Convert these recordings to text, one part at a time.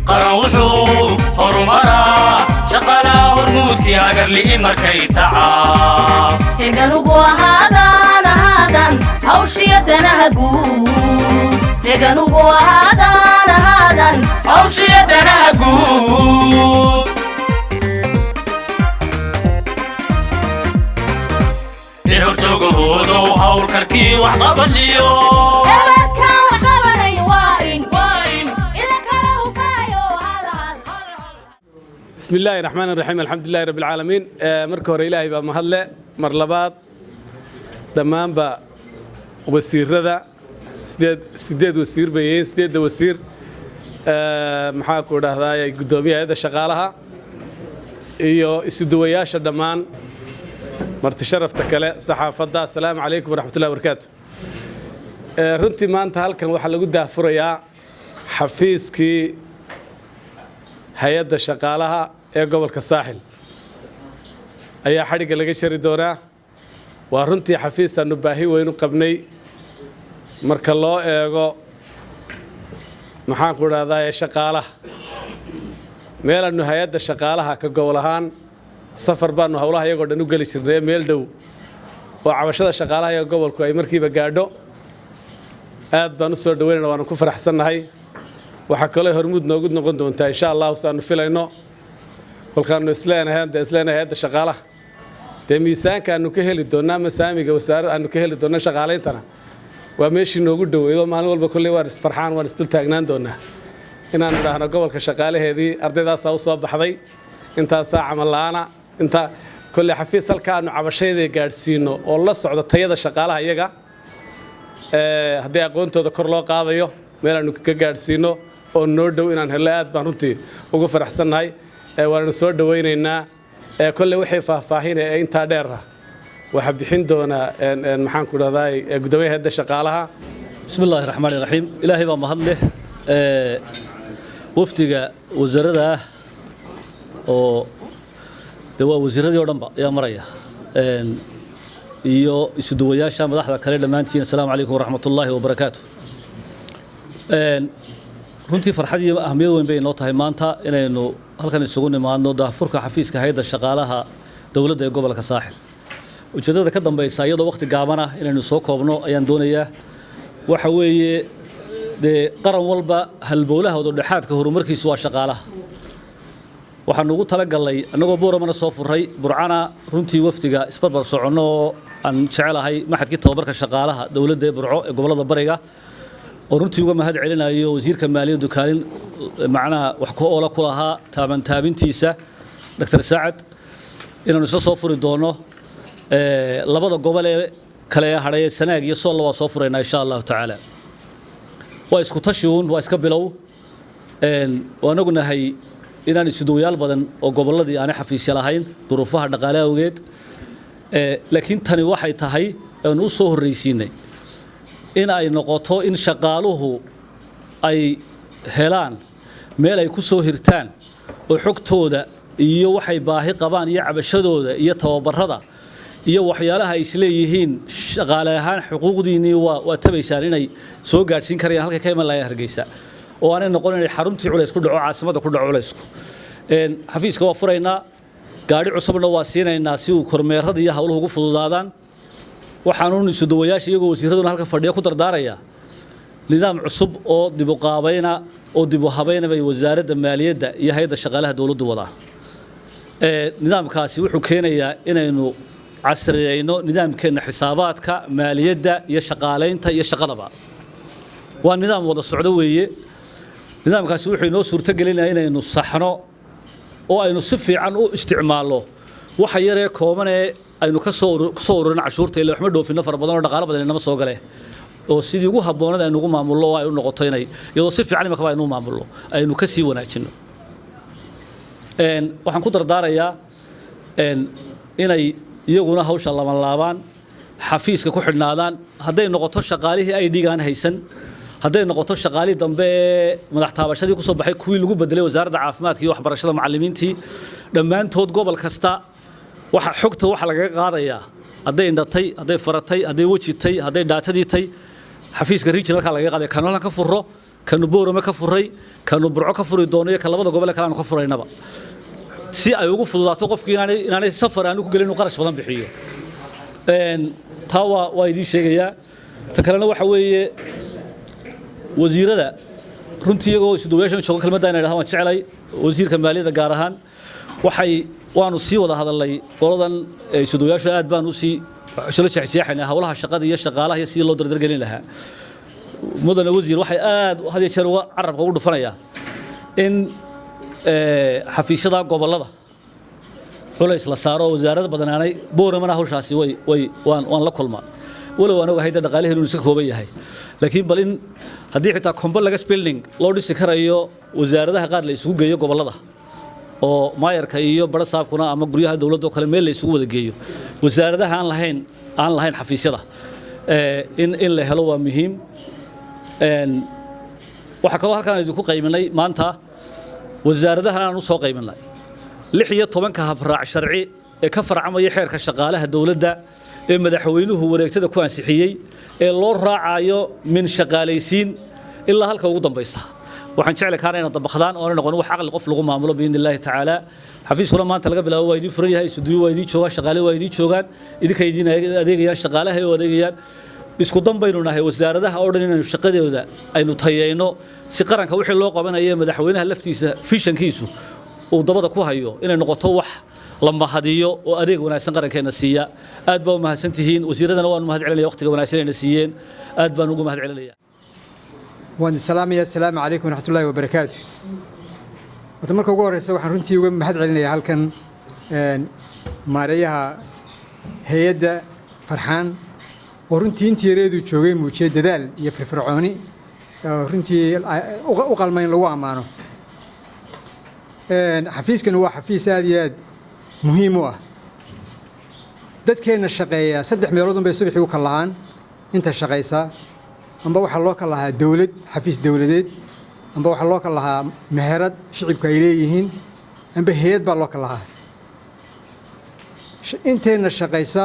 قروحو هرمرا شقلا هرمودكي هاجر لي مركي تعا هيغانوغو هادان هوشيتنا هجو هيغانوغو هادان هوشيتنا هجو دهورجوغو هودو هاول كركي وحقبل ليو بسم الله الرحمن الرحيم الحمد لله رب العالمين مركو هور إلهي با مهدله مر لباد دمان با وسيرada sideed wasiir bayeen sideed wasiir maxaa ku dhahdaa gudoomiyaha shaqaalaha iyo isuduwayaasha dhamaan marti sharafta kale saxaafadda assalaamu calaykum waraxmatullaahi wabarakaatuh runtii maanta halkan waxa lagu daafurayaa xafiiskii hay'adda shaqaalaha ee gobolka saaxil ayaa xariga laga shari doonaa waa runtii xafiis aanu baahi weyn u qabnay marka loo eego maxaan ku dhahdaa shaqaalaha meelanu hay'adda shaqaalaha ka gobol ahaan safar baanu hawlaha iyagoo dhan u geli jirnay meel dhow oo cabashada shaqaalaha ee gobolku ay markiiba gaadho aad baan u soo dhaweynaa waan ku faraxsanahay waxa kale hormuud noogu noqon doontaa insha Allah saanu filayno kolkaanu isleenahay hay'adda shaqaalaha miisaanka aanu ka heli doonaa masaamiga wasaaradda aanu ka heli doonaa shaqaaleentana waa meeshii noogu dhaweeyo maalin walba kulli waan isfarxaan waan isdul taagnaan doonaa inaan idhaahno gobolka shaqaalaheedii ardaydaas u soo baxday intaas camal la'aana inta kulli xafiis halka aanu cabashayda gaadhsiino oo la socdo tayada shaqaalaha iyaga haddii aqoontooda kor loo qaadayo meel aanu ka gaadhsiino oo noo dhow inaan helno aad baan runtii ugu faraxsanahay waanu soo dhaweynaynaa kulli wixii faahfaahin ee inta dheer waxa bixin doona maxaan ku dhahdaa gudoomiyaha hay'adda shaqaalaha bismillaahir rahmaanir rahiim ilaahay baa mahad leh waftiga wasaaradda oo dawaa wasiiradii oo dhanba ayaa maraya iyo isuduwayaasha madaxda kale dhamaantiin assalaamu calaykum waraxmatullaahi wabarakaatuh runtii farxad iyo ahmiyad weyn bay noo tahay maanta inaynu halkan isugu nimaadno daafurka xafiiska hay'adda shaqaalaha dawladda ee gobolka saaxil ujeedada ka dambaysa iyadoo waqti gaaban ah inaynu soo koobno ayaan doonayaa waxa weeye qaran walba halbowlaha oo dhaxaadka horumarkiisu waa shaqaalaha waxaan ugu talagalay anagoo booramana soo furay burcana runtii waftiga isbarbar socono aan jecelahay maxadkii tababarka shaqaalaha dawladda ee burco ee gobolada bariga oo runtii uga mahad celinayo wasiirka maaliyadda kaalin macnaha wax ku oola ku lahaa taabintiisa Dr. Saacad inaanu isla soo furi doono labada gobol ee kale haray sanaag iyo soo laba soo furayna insha Allah taala waa isku tashiyoon waa iska bilow waanagu nahay inaan isuduwayaal badan oo goboladii aan xafiis lahayn duruufaha dhaqaalaha awgeed laakiin tani waxay tahay aan u soo horeysiinay in ay noqoto in shaqaaluhu ay helaan meel ay ku soo hirtaan oo xogtooda iyo waxay baahi qabaan iyo cabashadooda iyo tababarada iyo waxyaalaha ay isleeyihiin shaqaale ahaan xuquuqdiini waa tabaysaan inay soo gaarsiin karayaan halka ka iman lahayd Hargeysa oo aanay noqon inay xaruntii culays ku dhaco caasimada ku dhaco culaysku xafiiska waa furaynaa gaari cusubna waa siinaynaa si uu kormeerada iyo hawluhu ugu fududaadaan waxaanu isuduwayaasha iyagoo wasiiraduna halka fadhiya ku dardaaraya nidaam cusub oo dib u qaabayna oo dib u habayna bay wasaaradda maaliyadda iyo hay'adda shaqaalaha dawladdu wadaan nidaamkaasi wuxuu keenayaa inaynu casriyayno nidaamkeena xisaabaadka maaliyadda iyo shaqaaleynta iyo shaqadaba waa nidaam wada socdo weeye nidaamkaasi wuxuu inoo suurto gelinayaa inaynu saxno oo aynu si fiican u isticmaalno waxa yar ee kooban ee aynu ka soo ururina cashuurta ilaa waxma dhoofino far badan oo dhaqaale badan inama soo gale oo sidii ugu haboonada aynu ugu maamulno oo ay u noqoto inay iyadoo si fiican imaka aynu maamulno aynu ka sii wanaajino waxaan ku dardaarayaa inay iyaguna hawsha laabaan xafiiska ku xidhnaadaan hadday noqoto shaqaalihii ay dhigaan haysan hadday noqoto shaqaalihii dambe madax taabashadii ku soo baxay kuwii lagu bedelay wasaaradda caafimaadka iyo waxbarashada macallimiintii dhammaantood gobol kasta waxa xogta waxa laga qaadayaa hadday indhatay hadday faratay hadday wajitay hadday dhaatadii tay xafiiska regionalka laga qaaday kanalka ka furo kanu boorama ka furay kanu burco ka furi doono iyo kalabada gobol kale aanu ka furaynaba si ay ugu fududaato qofkii inaanay safar aanu ku galin qarash badan bixiyo taa waa idin sheegaya tan kalena waxa weeye wasiirada runtii iyagoo isduwaashan jooga kelmadda inay dhahaan waan jeclay wasiirka maaliyadda gaar ahaan waanu sii wada hadalnay qoladan isduwaasha aad baan u sii shilo jeexjeexnay hawlaha shaqada iyo shaqaalaha iyo si loo dardargelin lahaa mudane wasiir waxay aad had iyo jeer carabka ugu dhufanaya in xafiisyada gobolada culays la saaro wasaaradda badanaanay booramana hawshaasi waan la kulmaa walow anagu hayda dhaqaalaheenu iska kooban yahay laakiin bal in haddii xitaa complex building loo dhisi karayo wasaaradaha qaar la isugu geeyo gobolada oo maayarka iyo barasaabkuna ama guryaha dawladda oo kale meel la isugu wada geeyo wasaaradaha aan lahayn xafiisyada in la helo waa muhiim waxa kaloo halkaan idinku qayminay maanta wasaaradahan aan u soo qayminay 16 habraac sharci ee ka farcamaya xeerka shaqaalaha dawladda ee madaxweynuhu wareegtada ku ansixiyay ee loo raacayo min shaqaalaysiin ilaa halka ugu dambaysa waxaan jecel kaana inaan dabaqdaan oo noqon wax aqal qof lagu maamulo biidnillaahi tacaala xafiiskuna maanta laga bilaabo waa idin furan yahay suudiyo waa idin jooga shaqaale waa idin joogaan idinka idin adeegayaan shaqaalaha oo adeegayaan isku dambaynu nahay wasaaradaha oo dhan inaynu shaqadooda aynu tayeyno si qaranka wixii loo qabanayo madaxweynaha laftiisa fishankiisu uu dabada ku hayo inay noqoto wax la mahadiyo oo adeeg wanaagsan qarankeena siiya aad baa u mahadsantihiin wasiiradana waan mahad celinaya waqtiga wanaagsan ee siiyeen aad baan ugu mahad celinaya waan salaamaya assalaamu calaykum waraxmatullaahi wabarakaatu wada marka ugu horeysa waxaan runtii uga mahad celinayaa halkan maareeyaha hay'adda Farxaan oo runtii intii yareedu joogay muujiyay dadaal iyo firfircooni runtii u qalmayn lagu amaano xafiiskana waa xafiis aad iyo aad muhiim u ah dadkeena shaqeeya 3 meelood bay subaxii u kalahaan inta shaqeysa amba waxa loo kalahaa dawlad xafiis dawladeed amba waxa loo kalahaa meherad shicibka ay leeyihiin amba hay'ad baa loo kalahaa inteena shaqeysa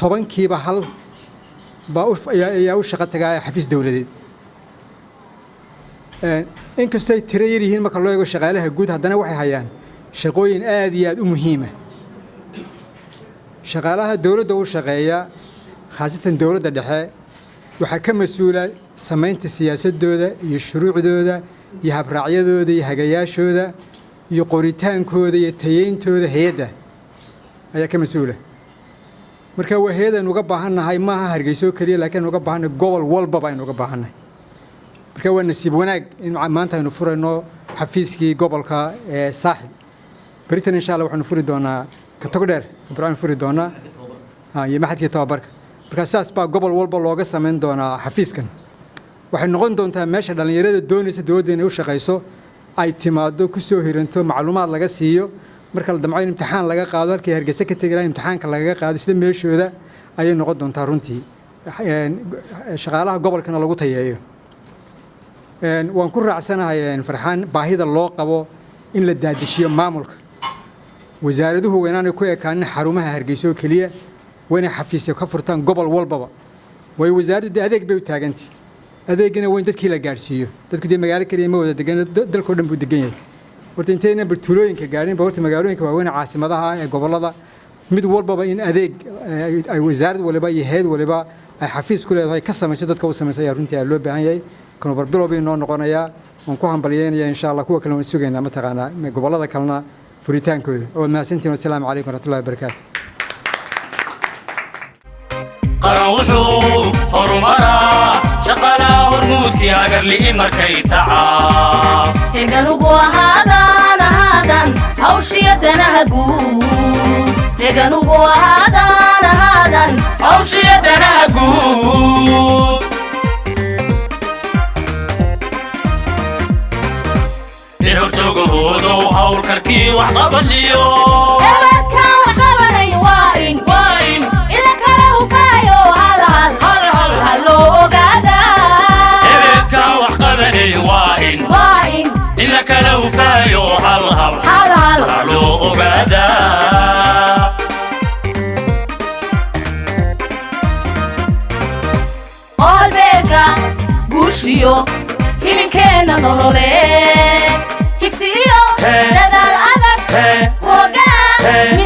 10kiiba hal baa u shaqo tagay xafiis dawladeed inkastoo ay tiro yar yihiin marka loo eego shaqaalaha guud haddana waxay hayaan shaqooyin aad iyo aad u muhiim ah shaqaalaha dawladda u shaqeeya khaasatan dawladda dhexe waxa ka mas'uula samaynta siyaasadooda iyo shuruucdooda iyo habraacyadooda iyo hagayaashooda iyo qoritaankooda iyo tayeyntooda hay'adda ayaa ka mas'uula marka waa hay'adan uga baahannahay maaha Hargeysa kaliya laakiin uga baahannahay gobol walba baan uga baahannahay marka waa nasiib wanaag in maanta aynu furayno xafiiskii gobolka ee Saaxil baritan insha Allah waxaanu furi doonaa ka tago dheer Ibrahim furi doonaa iyo maxadkii tababarka marka saas baa gobol walba looga sameyn doonaa xafiiskan waxay noqon doontaa meesha dhalinyarada doonaysa dawladda inay u shaqeyso ay timaado ku soo hiranto macluumaad laga siiyo marka la damco imtixaan laga qaado halkii Hargeysa ka tagay imtixaanka laga qaado sida meeshooda ayay noqon doontaa runtii shaqaalaha gobolkana lagu tayeeyo waan ku raacsanahay Farxaan baahida loo qabo in la daadijiyo maamulka wasaaraduhu weynaanay ku eekaanin xarumaha Hargeysa kaliya wayna xafiisyo ka furtaan gobol walbaba way wasaaraddu adeeg bay u taagantay adeegina weyn dadkii la gaarsiiyo dadku de magaalo kaliya ma wada degan dalka oo dhan buu degan yahay horta intayna bultuulooyinka gaarin horta magaalooyinka waaweyn caasimadaha ee gobolada mid walbaba in adeeg ay wasaarad waliba iyo hay'ad waliba ay xafiis ku leedahay ka samayso dadka u samayso ayaa runtii loo baahan yahay kan barbilow bay noo noqonayaa aan ku hambalyeynaya insha Allah kuwa kale waan sugaynaa ma taqaanaa gobolada kalena furitaankooda oo mahadsantiin assalaamu calaykum warahmatullaahi wabarakaatu qarawuxuu horumaraa shaqaalaha hormuudkii agarli'i markay tacaa heganugu ahaadan hawshiyadanaha guud heganugu ahaadan hawshiyadanaha guud horjoogahoodow hawlkarkii wax qabaniyo hebadkan wax qabanay waa in ila kala hufaayo hal loo ogaadaa hebadkan wax qabanay waa in ila kala hufaayo hal loo ogaadaa oo halbeega guushiyo hilinkeena وقان